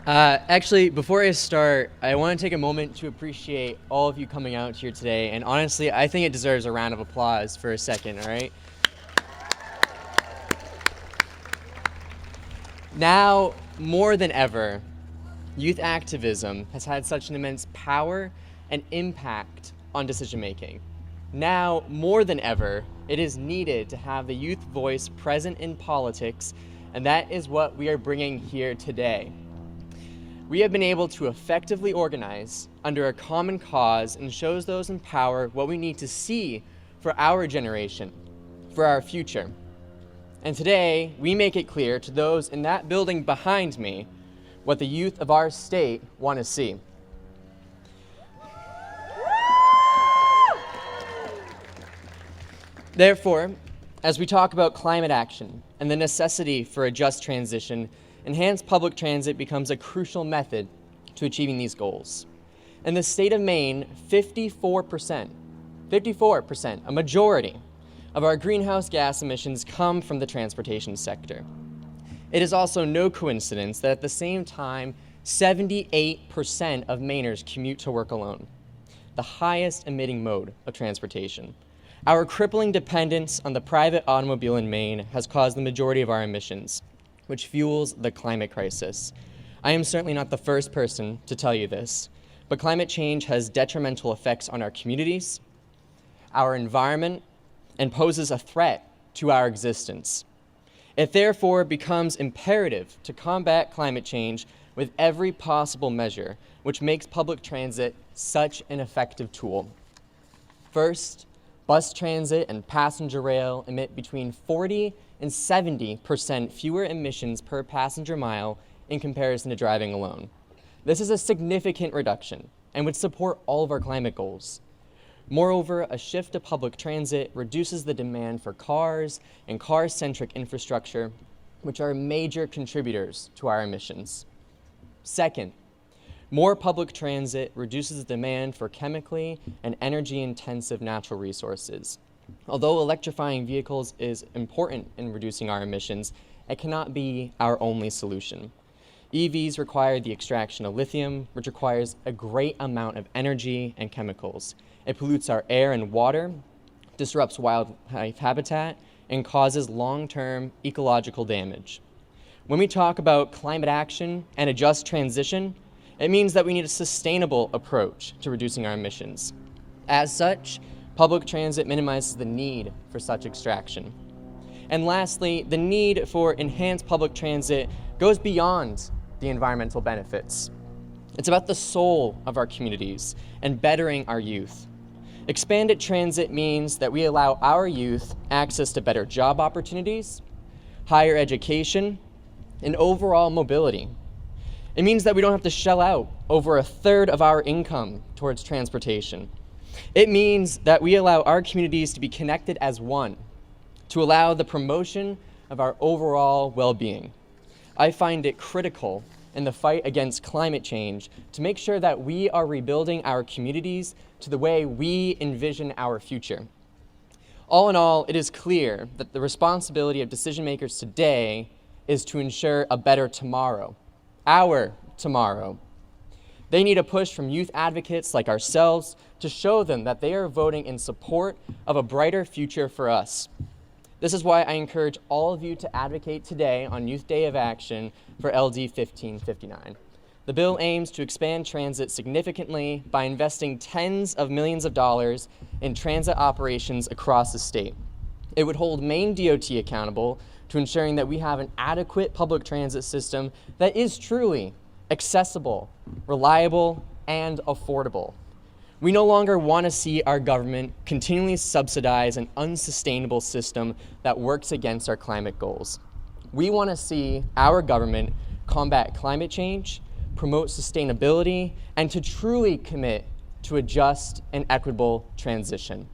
Actually, before I start, I want to take a moment to appreciate all of you coming out here today. And honestly, I think it deserves a round of applause for a second, all right? Now, more than ever, youth activism has had such an immense power and impact on decision making. Now, more than ever, it is needed to have the youth voice present in politics, and that is what we are bringing here today. We have been able to effectively organize under a common cause and shows those in power what we need to see for our generation, for our future. And today, we make it clear to those in that building behind me what the youth of our state want to see. Therefore, as we talk about climate action and the necessity for a just transition, enhanced public transit becomes a crucial method to achieving these goals. In the state of Maine, 54%, a majority of our greenhouse gas emissions come from the transportation sector. It is also no coincidence that at the same time, 78% of Mainers commute to work alone, the highest emitting mode of transportation. Our crippling dependence on the private automobile in Maine has caused the majority of our emissions, which fuels the climate crisis. I am certainly not the first person to tell you this, but climate change has detrimental effects on our communities, our environment, and poses a threat to our existence. It therefore becomes imperative to combat climate change with every possible measure, which makes public transit such an effective tool. First, bus transit and passenger rail emit between 40 and 70% fewer emissions per passenger mile in comparison to driving alone. This is a significant reduction and would support all of our climate goals. Moreover, a shift to public transit reduces the demand for cars and car-centric infrastructure, which are major contributors to our emissions. Second, more public transit reduces the demand for chemically and energy-intensive natural resources. Although electrifying vehicles is important in reducing our emissions, it cannot be our only solution. EVs require the extraction of lithium, which requires a great amount of energy and chemicals. It pollutes our air and water, disrupts wildlife habitat, and causes long-term ecological damage. When we talk about climate action and a just transition, it means that we need a sustainable approach to reducing our emissions. As such, public transit minimizes the need for such extraction. And lastly, the need for enhanced public transit goes beyond the environmental benefits. It's about the soul of our communities and bettering our youth. Expanded transit means that we allow our youth access to better job opportunities, higher education, and overall mobility. It means that we don't have to shell out over a third of our income towards transportation. It means that we allow our communities to be connected as one, to allow the promotion of our overall well-being. I find it critical in the fight against climate change to make sure that we are rebuilding our communities to the way we envision our future. All in all, it is clear that the responsibility of decision makers today is to ensure a better tomorrow, our tomorrow. They need a push from youth advocates like ourselves to show them that they are voting in support of a brighter future for us. This is why I encourage all of you to advocate today on Youth Day of Action for LD 1559. The bill aims to expand transit significantly by investing tens of millions of dollars in transit operations across the state. It would hold Maine DOT accountable to ensuring that we have an adequate public transit system that is truly accessible, reliable, and affordable. We no longer want to see our government continually subsidize an unsustainable system that works against our climate goals. We want to see our government combat climate change, promote sustainability, and to truly commit to a just and equitable transition.